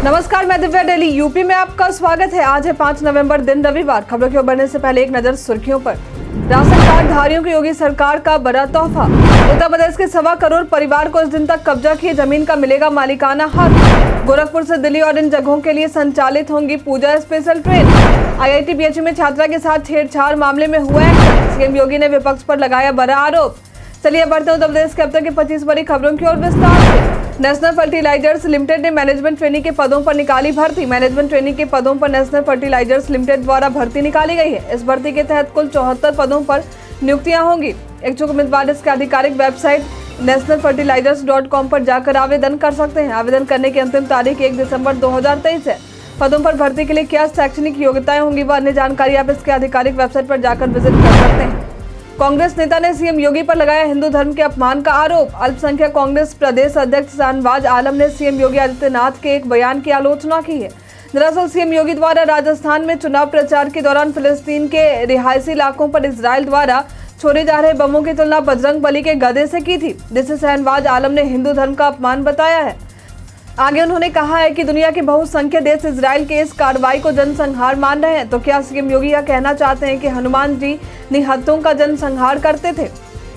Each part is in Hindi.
नमस्कार, मैं दिव्या डेली यूपी में आपका स्वागत है। आज है 5 नवंबर, दिन रविवार। खबरों की ओर बढ़ने से पहले एक नजर सुर्खियों पर। राशन कार्ड धारियों को योगी सरकार का बड़ा तोहफा। उत्तर प्रदेश के 1.25 करोड़ परिवार को इस दिन तक कब्जा किए जमीन का मिलेगा मालिकाना हक। गोरखपुर से दिल्ली और इन जगहों के लिए संचालित होंगी पूजा स्पेशल ट्रेन। IIT BHU में छात्रा के साथ छेड़छाड़ मामले में हुआ एक्शन। सीएम योगी ने विपक्ष पर लगाया बड़ा आरोप। चलिए बढ़ते उत्तर प्रदेश के अब तक की 25 बड़ी खबरों की ओर विस्तार से। नेशनल फर्टिलाइजर्स लिमिटेड ने मैनेजमेंट ट्रेनी के पदों पर निकाली भर्ती। मैनेजमेंट ट्रेनी के पदों पर नेशनल फर्टिलाइजर्स लिमिटेड द्वारा भर्ती निकाली गई है। इस भर्ती के तहत कुल 74 पदों पर नियुक्तियां होंगी। इच्छुक उम्मीदवार इसके आधिकारिक वेबसाइट nationalfertilizers.com पर जाकर आवेदन कर सकते हैं। आवेदन करने की अंतिम तारीख 1 दिसंबर 2023 है। पदों पर भर्ती के लिए क्या शैक्षणिक योग्यताएं होंगी व अन्य जानकारी आप इसके आधिकारिक वेबसाइट पर जाकर विजिट कर सकते हैं। कांग्रेस नेता ने सीएम योगी पर लगाया हिंदू धर्म के अपमान का आरोप। अल्पसंख्यक कांग्रेस प्रदेश अध्यक्ष शाहनवाज आलम ने सीएम योगी आदित्यनाथ के एक बयान की आलोचना की है। दरअसल सीएम योगी द्वारा राजस्थान में चुनाव प्रचार के दौरान फिलिस्तीन के रिहायशी इलाकों पर इजराइल द्वारा छोड़े जा रहे बमों की तुलना बजरंग बली के गधे से की थी, जिसे शाहनवाज आलम ने हिंदू धर्म का अपमान बताया है। आगे उन्होंने कहा है कि दुनिया के बहुसंख्यक देश इजराइल के इस कार्रवाई को जनसंहार मान रहे हैं। तो क्या सीएम योगी यह कहना चाहते हैं कि हनुमान जी निहत्थों का जनसंहार करते थे?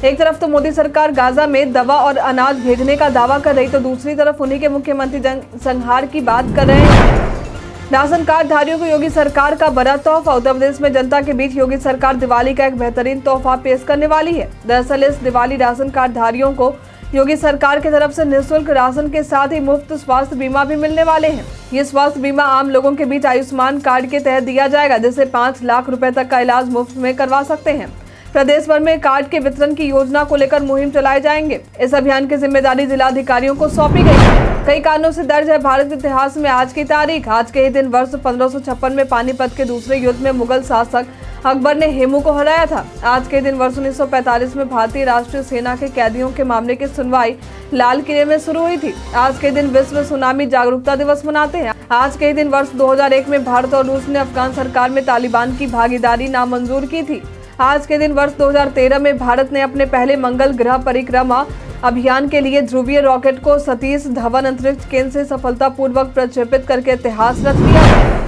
एक तरफ तो मोदी सरकार गाजा में दवा और अनाज भेजने का दावा कर रही, तो दूसरी तरफ उन्हीं के मुख्यमंत्री जनसंहार की बात कर रहे हैं। राशन कार्ड धारियों को योगी सरकार का बड़ा तोहफा। उत्तर प्रदेश में जनता के बीच योगी सरकार दिवाली का एक बेहतरीन तोहफा पेश करने वाली है। दरअसल इस दिवाली राशन कार्ड धारियों को योगी सरकार की तरफ से निःशुल्क राशन के साथ ही मुफ्त स्वास्थ्य बीमा भी मिलने वाले हैं। ये स्वास्थ्य बीमा आम लोगों के बीच आयुष्मान कार्ड के तहत दिया जाएगा, जिससे 5 लाख रुपए तक का इलाज मुफ्त में करवा सकते हैं। प्रदेश भर में कार्ड के वितरण की योजना को लेकर मुहिम चलाए जाएंगे। इस अभियान की जिम्मेदारी जिलाधिकारियों को सौंपी गई। कई कारणों से दर्ज है भारत के इतिहास में आज की तारीख। आज के ही दिन वर्ष 1556 में पानीपत के दूसरे युद्ध में मुगल शासक अकबर ने हेमू को हराया था। आज के दिन वर्ष 1945 में भारतीय राष्ट्रीय सेना के कैदियों के मामले की सुनवाई लाल किले में शुरू हुई थी। आज के दिन विश्व सुनामी जागरूकता दिवस मनाते हैं। आज के दिन वर्ष 2001 में भारत और रूस ने अफगान सरकार में तालिबान की भागीदारी नामंजूर की थी। आज के दिन वर्ष 2013 में भारत ने अपने पहले मंगल ग्रह परिक्रमा अभियान के लिए ध्रुवीय रॉकेट को सतीश धवन अंतरिक्ष केंद्र से सफलतापूर्वक प्रक्षेपित करके इतिहास रच दिया।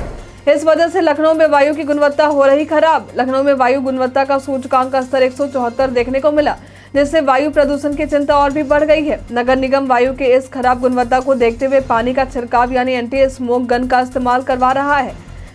इस वजह से लखनऊ में वायु की गुणवत्ता हो रही खराब। लखनऊ में वायु गुणवत्ता का सूचकांक स्तर 174 देखने को मिला, जिससे वायु प्रदूषण की चिंता और भी बढ़ गई है। नगर निगम वायु के इस खराब गुणवत्ता को देखते हुए पानी का छिड़काव यानी एंटी स्मोक गन का इस्तेमाल करवा रहा है,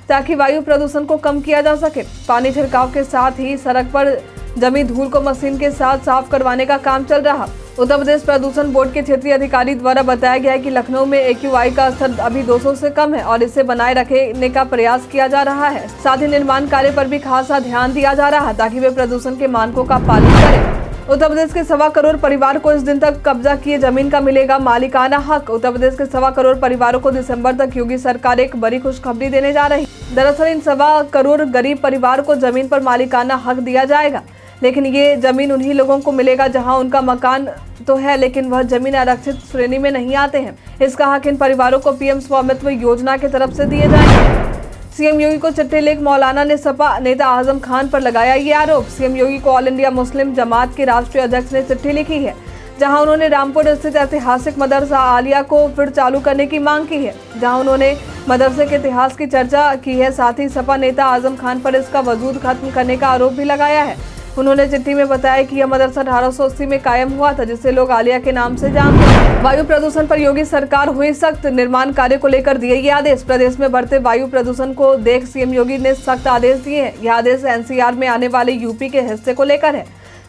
ताकि वायु प्रदूषण को कम किया जा सके। पानी छिड़काव के साथ ही सड़क पर जमी धूल को मशीन के साथ साफ करवाने का काम चल रहा। उत्तर प्रदेश प्रदूषण बोर्ड के क्षेत्रीय अधिकारी द्वारा बताया गया है कि लखनऊ में AQI का स्तर अभी 200 से कम है और इसे बनाए रखने का प्रयास किया जा रहा है। साथ ही निर्माण कार्य पर भी खासा ध्यान दिया जा रहा है, ताकि वे प्रदूषण के मानकों का पालन करें। उत्तर प्रदेश के 1.25 करोड़ परिवार को इस दिन तक कब्जा किए जमीन का मिलेगा मालिकाना हक। उत्तर प्रदेश के 1.25 करोड़ परिवारों को दिसंबर तक योगी सरकार एक बड़ी खुशखबरी देने जा रही है। दरअसल इन 1.25 करोड़ गरीब परिवार को जमीन पर मालिकाना हक दिया जाएगा, लेकिन ये जमीन उन्हीं लोगों को मिलेगा जहां उनका मकान तो है, लेकिन वह जमीन आरक्षित श्रेणी में नहीं आते हैं। इसका हक इन परिवारों को PM स्वामित्व योजना की तरफ से दिए जाएंगे। सीएम योगी को चिट्ठी लिख मौलाना ने सपा नेता आजम खान पर लगाया ये आरोप। सीएम योगी को ऑल इंडिया मुस्लिम जमात के राष्ट्रीय अध्यक्ष ने चिट्ठी लिखी है, जहां उन्होंने रामपुर स्थित ऐतिहासिक मदरसा आलिया को फिर चालू करने की मांग की है, जहां उन्होंने मदरसे के इतिहास की चर्चा की है। साथ ही सपा नेता आजम खान पर इसका वजूद खत्म करने का आरोप भी लगाया है। उन्होंने चिट्ठी में बताया कि यह मदरसा 1880 में कायम हुआ था, जिसे लोग आलिया के नाम से जानते हैं। वायु प्रदूषण पर योगी सरकार हुई सख्त। निर्माण कार्य को लेकर दिए ये आदेश। प्रदेश में बढ़ते वायु प्रदूषण को देख सीएम योगी ने सख्त आदेश दिए हैं। यह आदेश NCR में आने वाले यूपी के हिस्से को लेकर है,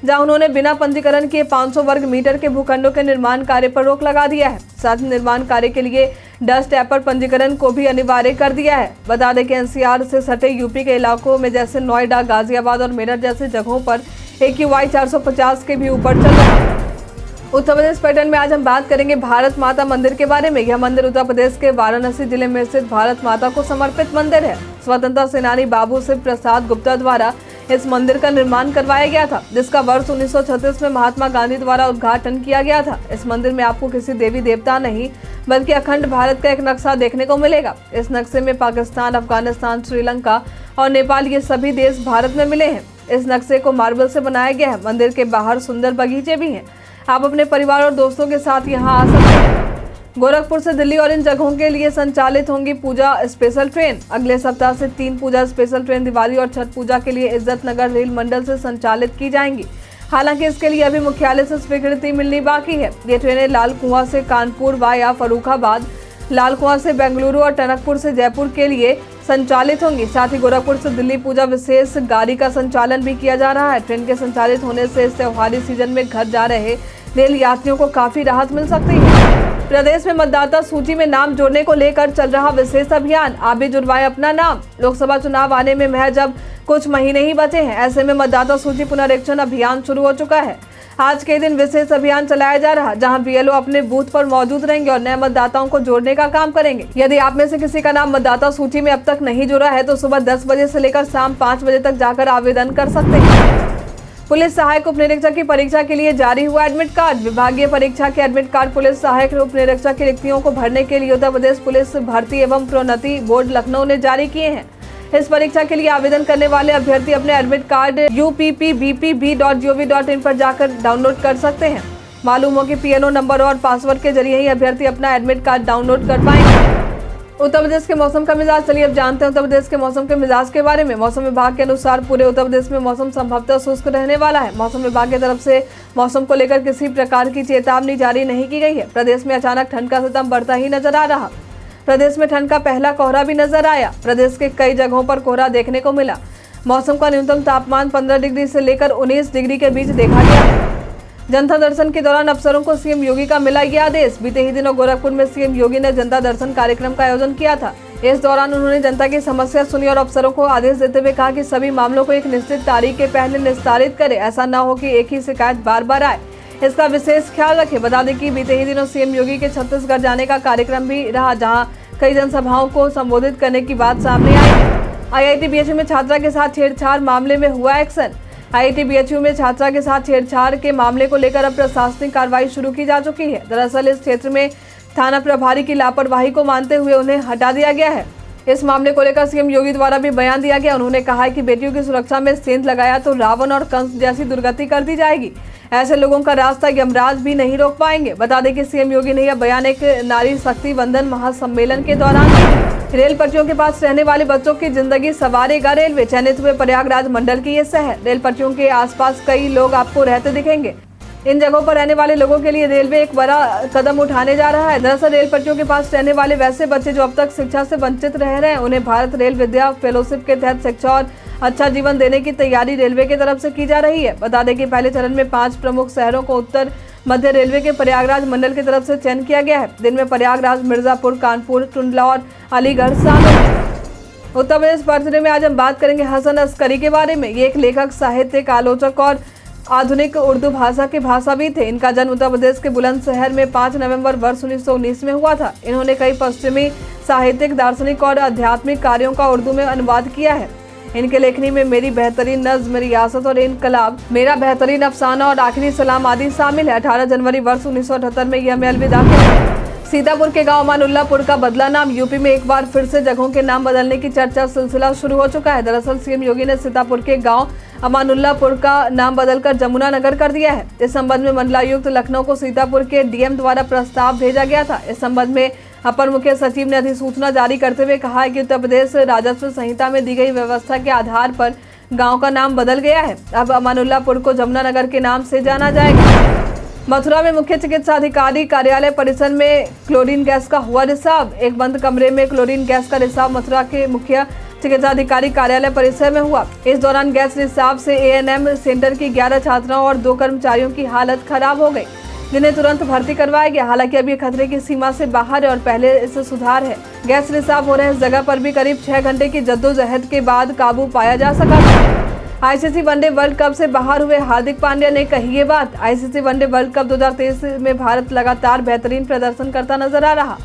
जहां उन्होंने बिना पंजीकरण किए 500 वर्ग मीटर के भूखंडों के निर्माण कार्य पर रोक लगा दिया है। साथ ही निर्माण कार्य के लिए डस्ट ऐप पर पंजीकरण को भी अनिवार्य कर दिया है। बता दें कि NCR से सटे यूपी के इलाकों में जैसे नोएडा, गाजियाबाद और मेरठ जैसे जगहों पर AQI 450 के भी ऊपर चल रहा है। उत्तर प्रदेश पर्यटन में आज हम बात करेंगे भारत माता मंदिर के बारे में। यह मंदिर उत्तर प्रदेश के वाराणसी जिले में स्थित भारत माता को समर्पित मंदिर है। स्वतंत्रता सेनानी बाबू शिव प्रसाद गुप्ता द्वारा इस मंदिर का निर्माण करवाया गया था, जिसका वर्ष 1936 में महात्मा गांधी द्वारा उद्घाटन किया गया था। इस मंदिर में आपको किसी देवी देवता नहीं बल्कि अखंड भारत का एक नक्शा देखने को मिलेगा। इस नक्शे में पाकिस्तान, अफगानिस्तान, श्रीलंका और नेपाल ये सभी देश भारत में मिले हैं। इस नक्शे को मार्बल से बनाया गया है। मंदिर के बाहर सुंदर बगीचे भी हैं। आप अपने परिवार और दोस्तों के साथ यहां आ सकते हैं। गोरखपुर से दिल्ली और इन जगहों के लिए संचालित होंगी पूजा स्पेशल ट्रेन। अगले सप्ताह से 3 पूजा स्पेशल ट्रेन दिवाली और छठ पूजा के लिए इज्जत नगर रेल मंडल से संचालित की जाएंगी। हालांकि इसके लिए अभी मुख्यालय से स्वीकृति मिलनी बाकी है। ये ट्रेनें लाल कुआं से कानपुर वाया फर्रुखाबाद, लाल कुआं से बेंगलुरु और टनकपुर से जयपुर के लिए संचालित होंगी। साथ ही गोरखपुर से दिल्ली पूजा विशेष गाड़ी का संचालन भी किया जा रहा है। ट्रेन के संचालित होने से इस त्योहारी सीजन में घर जा रहे रेल यात्रियों को काफी राहत मिल सकती है। प्रदेश में मतदाता सूची में नाम जोड़ने को लेकर चल रहा विशेष अभियान। आप भी जुड़वाएं अपना नाम। लोकसभा चुनाव आने में महज अब कुछ महीने ही बचे हैं। ऐसे में मतदाता सूची पुनरीक्षण अभियान शुरू हो चुका है। आज के दिन विशेष अभियान चलाया जा रहा है, जहां बीएलओ अपने बूथ पर मौजूद रहेंगे और नए मतदाताओं को जोड़ने का काम करेंगे। यदि आप में से किसी का नाम मतदाता सूची में अब तक नहीं जुड़ा है तो सुबह 10 बजे से लेकर शाम 5 बजे तक जाकर आवेदन कर सकते हैं। पुलिस सहायक उप निरीक्षक की परीक्षा के लिए जारी हुआ एडमिट कार्ड। विभागीय परीक्षा के एडमिट कार्ड पुलिस सहायक उप निरीक्षक की रिक्तियों को भरने के लिए उत्तर प्रदेश पुलिस भर्ती एवं प्रोन्नति बोर्ड लखनऊ ने जारी किए हैं। इस परीक्षा के लिए आवेदन करने वाले अभ्यर्थी अपने एडमिट कार्ड uppbp.gov.in पर जाकर डाउनलोड कर सकते हैं। मालूम हो कि पीएनओ नंबर और पासवर्ड के जरिए ही अभ्यर्थी अपना एडमिट कार्ड डाउनलोड कर पाएंगे। उत्तर प्रदेश के मौसम का मिजाज। चलिए अब जानते हैं उत्तर प्रदेश के मौसम के मिजाज के बारे में। मौसम विभाग के अनुसार पूरे उत्तर प्रदेश में मौसम संभवतः शुष्क रहने वाला है। मौसम विभाग की तरफ से मौसम को लेकर किसी प्रकार की चेतावनी जारी नहीं की गई है। प्रदेश में अचानक ठंड का सितम बढ़ता ही नजर आ रहा। प्रदेश में ठंड का पहला कोहरा भी नजर आया। प्रदेश के कई जगहों पर कोहरा देखने को मिला। मौसम का न्यूनतम तापमान 15 डिग्री से लेकर 19 डिग्री के बीच देखा गया। जनता दर्शन के दौरान अफसरों को सीएम योगी का मिला यह आदेश। बीते ही दिनों गोरखपुर में सीएम योगी ने जनता दर्शन कार्यक्रम का आयोजन किया था। इस दौरान उन्होंने जनता की समस्या सुनी और अफसरों को आदेश देते हुए कहा कि सभी मामलों को एक निश्चित तारीख के पहले निस्तारित करें। ऐसा न हो कि एक ही शिकायत बार बार आए, इसका विशेष ख्याल रखें। बता दें कि बीते ही दिनों सीएम योगी के छत्तीसगढ़ जाने का कार्यक्रम भी रहा, जहाँ कई जनसभाओं को संबोधित करने की बात सामने आई। आईआईटी बीएचयू में छात्रा के साथ छेड़छाड़ मामले में हुआ एक्शन। आईआईटी बीएचयू में छात्रा के साथ छेड़छाड़ के मामले को लेकर अब प्रशासनिक कार्रवाई शुरू की जा चुकी है। दरअसल इस क्षेत्र में थाना प्रभारी की लापरवाही को मानते हुए उन्हें हटा दिया गया है। इस मामले को लेकर सीएम योगी द्वारा भी बयान दिया गया। उन्होंने कहा है कि बेटियों की सुरक्षा में सेंध लगाया तो रावण और कंस जैसी दुर्गति कर दी जाएगी। ऐसे लोगों का रास्ता यमराज भी नहीं रोक पाएंगे। बता दें कि सीएम योगी ने यह बयान एक नारी शक्ति वंदन महासम्मेलन के दौरान रेल पटरियों के पास रहने वाले बच्चों की जिंदगी संवारेगा रेलवे। चयनित हुए प्रयागराज मंडल की ये शहर। रेल पटरियों के आसपास कई लोग आपको रहते दिखेंगे। इन जगहों पर रहने वाले लोगों के लिए रेलवे एक बड़ा कदम उठाने जा रहा है। दरअसल रेल पटरियों के पास रहने वाले वैसे बच्चे जो अब तक शिक्षा से वंचित रह रहे हैं, उन्हें भारत रेल विद्या फेलोशिप के तहत शिक्षा और अच्छा जीवन देने की तैयारी रेलवे की तरफ से की जा रही है। बता दें कि पहले चरण में 5 प्रमुख शहरों को उत्तर मध्य रेलवे के प्रयागराज मंडल की तरफ से चयन किया गया है। दिन में प्रयागराज, मिर्जापुर, कानपुर, टुंडला और अलीगढ़ शामिल है। उत्तर प्रदेश बर्थडे में आज हम बात करेंगे हसन अस्करी के बारे में। ये एक लेखक, साहित्यिक, आलोचक और आधुनिक उर्दू भाषा के भाषाविद थे। इनका जन्म उत्तर प्रदेश के बुलंदशहर में 5 नवंबर वर्ष 1919 में हुआ था। इन्होंने कई पश्चिमी साहित्यिक, दार्शनिक और आध्यात्मिक कार्यों का उर्दू में अनुवाद किया है। इनके लेखनी में मेरी बेहतरीन नज्म, रियासत और इनकलाब, मेरा बेहतरीन अफसाना और आखिरी सलाम आदि शामिल है। 18 जनवरी वर्ष 1978 में यह में अलविदा किया। सीतापुर के गांव अमानुल्लापुर का बदला नाम। यूपी में एक बार फिर से जगहों के नाम बदलने की चर्चा सिलसिला शुरू हो चुका है। दरअसल सीएम योगी ने सीतापुर के गांव अमानुल्लापुर का नाम बदलकर जमुना नगर कर दिया है। इस संबंध में मंडलायुक्त लखनऊ को सीतापुर के डीएम द्वारा प्रस्ताव भेजा गया था। इस संबंध में अपर मुख्य सचिव ने अधिसूचना जारी करते हुए कहा है कि उत्तर प्रदेश राजस्व संहिता में दी गई व्यवस्था के आधार पर गांव का नाम बदल गया है। अब अमानुल्लापुर को जमुना नगर के नाम से जाना जाएगा। मथुरा में मुख्य चिकित्सा अधिकारी कार्यालय परिसर में क्लोरीन गैस का हुआ रिसाव। एक बंद कमरे में क्लोरीन गैस का रिसाव मथुरा के मुख्य चिकित्सा अधिकारी कार्यालय परिसर में हुआ। इस दौरान गैस रिसाव से एएनएम सेंटर की 11 छात्राओं और 2 कर्मचारियों की हालत खराब हो गई, जिन्हें तुरंत भर्ती करवाया गया। हालांकि अभी खतरे की सीमा से बाहर है और पहले इससे सुधार है। गैस रिसाव हो रहे इस जगह पर भी करीब 6 घंटे की जद्दोजहद के बाद काबू पाया जा सका था। आईसीसी वनडे वर्ल्ड कप से बाहर हुए हार्दिक पांड्या ने कही ये बात। आईसीसी वनडे वर्ल्ड कप 2023 में भारत लगातार बेहतरीन प्रदर्शन करता नजर आ रहा,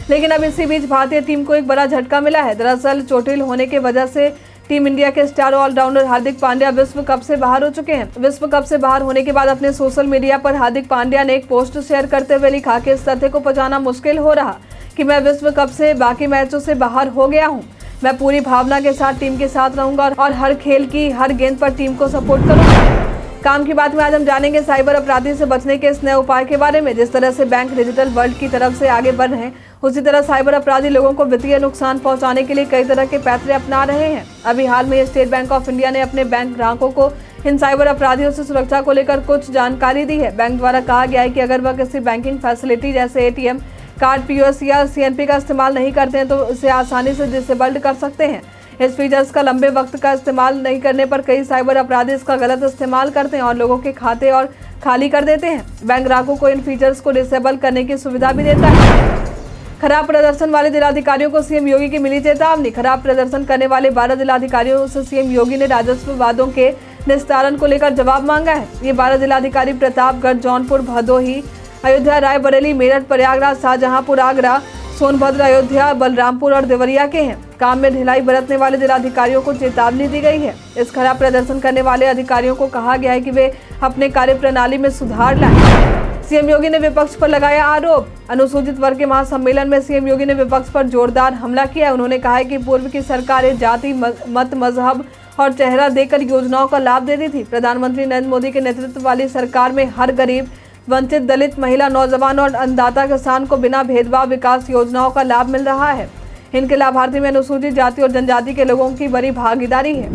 लेकिन अब इसी बीच भारतीय टीम को एक बड़ा झटका मिला है। दरअसल चोटिल होने की वजह से टीम इंडिया के स्टार ऑलराउंडर हार्दिक पांड्या विश्व कप से बाहर हो चुके हैं। विश्व कप से बाहर होने के बाद अपने सोशल मीडिया पर हार्दिक पांड्या ने एक पोस्ट शेयर करते हुए लिखा कि इस तथ्य को पचाना मुश्किल हो रहा कि मैं विश्व कप से बाकी मैचों से बाहर हो गया हूँ। मैं पूरी भावना के साथ टीम के साथ रहूंगा और हर खेल की हर गेंद पर टीम को सपोर्ट करूंगा। काम की बात में आज हम जानेंगे साइबर अपराधी से बचने के इस नए उपाय के बारे में। जिस तरह से बैंक डिजिटल वर्ल्ड की तरफ से आगे बढ़ रहे हैं, उसी तरह साइबर अपराधी लोगों को वित्तीय नुकसान पहुंचाने के लिए कई तरह के पैतरे अपना रहे हैं। अभी हाल में स्टेट बैंक ऑफ इंडिया ने अपने बैंक ग्राहकों को इन साइबर अपराधियों से सुरक्षा को लेकर कुछ जानकारी दी है। बैंक द्वारा कहा गया है कि अगर वह किसी बैंकिंग फैसिलिटी जैसे ATM कार्ड, POS या CNP का इस्तेमाल नहीं करते हैं तो इसे आसानी से डिसेबल्ड कर सकते हैं। इस फीचर्स का लंबे वक्त का इस्तेमाल नहीं करने पर कई साइबर अपराधी इसका गलत इस्तेमाल करते हैं और लोगों के खाते और खाली कर देते हैं। बैंक ग्राहकों को इन फीचर्स को डिसेबल करने की सुविधा भी देता है। खराब प्रदर्शन वाले जिलाधिकारियों को CM योगी की मिली चेतावनी। खराब प्रदर्शन करने वाले 12 जिलाधिकारियों से CM योगी ने राजस्व वादों के निस्तारण को लेकर जवाब मांगा है। ये 12 जिलाधिकारी प्रतापगढ़, जौनपुर, भदोही, अयोध्या, रायबरेली, मेरठ, प्रयागराज, शाहजहांपुर, आगरा, सोनभद्र, अयोध्या, बलरामपुर और देवरिया के हैं। काम में ढिलाई बरतने वाले जिलाधिकारियों को चेतावनी दी गई है। इस खराब प्रदर्शन करने वाले अधिकारियों को कहा गया है कि वे अपने कार्य प्रणाली में सुधार लाएं। CM योगी ने विपक्ष पर लगाया आरोप। अनुसूचित वर्ग के महासम्मेलन में CM योगी ने विपक्ष पर जोरदार हमला किया। उन्होंने कहा है कि पूर्व की सरकारें जाति, मत, मजहब और चेहरा देकर योजनाओं का लाभ देती थी। प्रधानमंत्री नरेंद्र मोदी के नेतृत्व वाली सरकार में हर गरीब, वंचित, दलित, महिला, नौजवान और अन्नदाता किसान को बिना भेदभाव विकास योजनाओं का लाभ मिल रहा है। इनके लाभार्थी में अनुसूचित जाति और जनजाति के लोगों की बड़ी भागीदारी है।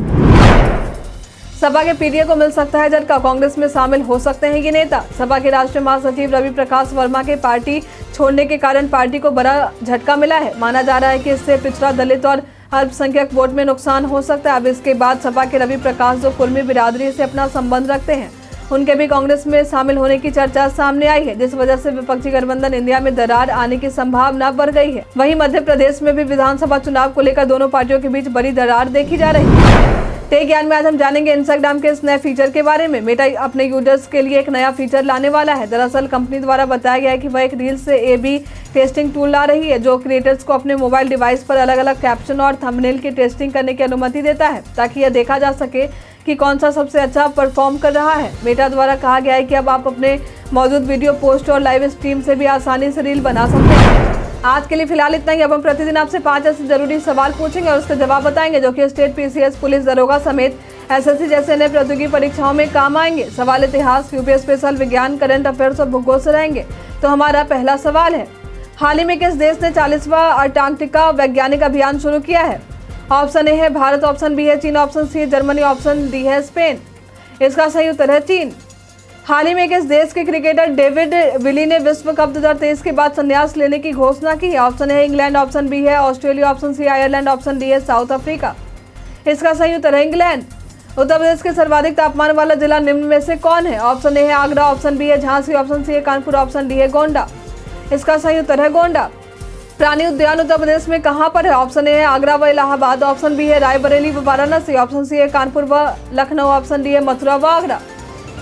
सपा के PTA को मिल सकता है झटका, कांग्रेस में शामिल हो सकते हैं ये नेता। सपा के राष्ट्रीय महासचिव रवि प्रकाश वर्मा के पार्टी छोड़ने के कारण पार्टी को बड़ा झटका मिला है। माना जा रहा है कि इससे पिछड़ा, दलित और अल्पसंख्यक वोट में नुकसान हो सकता है। अब इसके बाद सपा के रवि प्रकाश, जो कुर्मी बिरादरी से अपना संबंध रखते हैं, उनके भी कांग्रेस में शामिल होने की चर्चा सामने आई है, जिस वजह से विपक्षी गठबंधन इंडिया में दरार आने की संभावना बढ़ गई है। वहीं मध्य प्रदेश में भी विधानसभा चुनाव को लेकर दोनों पार्टियों के बीच बड़ी दरार देखी जा रही है। टेक ज्ञान में आज हम जानेंगे इंस्टाग्राम के इस नए फीचर के बारे में। मेटा अपने यूजर्स के लिए एक नया फीचर लाने वाला है। दरअसल कंपनी द्वारा बताया गया है कि वह एक रील से AB टेस्टिंग टूल ला रही है, जो क्रिएटर्स को अपने मोबाइल डिवाइस पर अलग अलग कैप्शन और थंबनेल की टेस्टिंग करने की अनुमति देता है, ताकि यह देखा जा सके कि कौन सा सबसे अच्छा परफॉर्म कर रहा है। मेटा द्वारा कहा गया है कि अब आप अपने मौजूद वीडियो पोस्ट और लाइव स्ट्रीम से भी आसानी से रील बना सकते हैं। आज के लिए फिलहाल इतना ही। अब हम प्रतिदिन आपसे 5 ऐसे जरूरी सवाल पूछेंगे और उसके जवाब बताएंगे, जो कि स्टेट, PCS, पुलिस, दरोगा समेत SSC जैसे अन्य प्रतियोगी परीक्षाओं में काम आएंगे। सवाल इतिहास, UPSC स्पेशल, विज्ञान, करंट अफेयर्स और भूगोल से रहेंगे। तो हमारा पहला सवाल है, हाल ही में किस देश ने 40वां अंटार्कटिका वैज्ञानिक अभियान शुरू किया है? ऑप्शन A है भारत, ऑप्शन B है चीन, ऑप्शन C है जर्मनी, ऑप्शन D है स्पेन। इसका सही उत्तर है चीन। हाल ही में किस देश के क्रिकेटर डेविड विली ने विश्व कप 2023 के बाद संन्यास लेने की घोषणा की है? ऑप्शन है इंग्लैंड, ऑप्शन B है Australia, option C Ireland, option D है साउथ अफ्रीका। इसका सही उत्तर है इंग्लैंड। उत्तर प्रदेश के सर्वाधिक तापमान वाला जिला निम्न में से कौन है? ऑप्शन A है आगरा, ऑप्शन B है झांसी, ऑप्शन C है कानपुर, ऑप्शन D है गोंडा। इसका सही उत्तर है गोंडा। प्राणी उद्यान उत्तर प्रदेश में कहां पर है? ऑप्शन A है आगरा व इलाहाबाद, ऑप्शन B है रायबरेली व वाराणसी, ऑप्शन C है कानपुर व लखनऊ, ऑप्शन D है मथुरा व आगरा।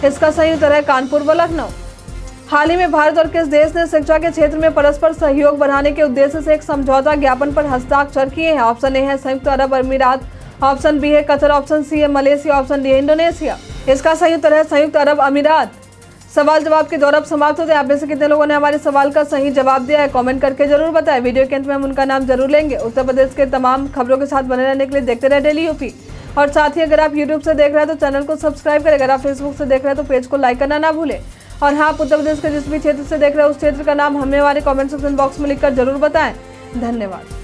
इसका सही उत्तर है कानपुर व लखनऊ। हाल ही में भारत और किस देश ने शिक्षा के क्षेत्र में परस्पर सहयोग बढ़ाने के उद्देश्य से एक समझौता ज्ञापन पर हस्ताक्षर किए हैं? ऑप्शन A है संयुक्त अरब अमीरात, ऑप्शन B है कतर, ऑप्शन C है मलेशिया, ऑप्शन D है इंडोनेशिया। इसका सही उत्तर है संयुक्त अरब अमीरात। सवाल जवाब के दौर अब समाप्त होते हैं। आप में से कितने लोगों ने हमारे सवाल का सही जवाब दिया है? कमेंट करके जरूर बताएं। वीडियो के अंत में हम उनका नाम जरूर लेंगे। उत्तर प्रदेश के तमाम खबरों के साथ बने रहने के लिए देखते रहे डेली यूपी। और साथ ही अगर आप यूट्यूब से देख रहे हैं तो चैनल को सब्सक्राइब करें। अगर आप फेसबुक से देख रहे हैं तो पेज को लाइक करना ना भूलें। और हाँ, उत्तर प्रदेश के जिस भी क्षेत्र से देख रहे हैं उस क्षेत्र का नाम हमें हमारे कमेंट सेक्शन बॉक्स में लिखकर जरूर बताएं। धन्यवाद।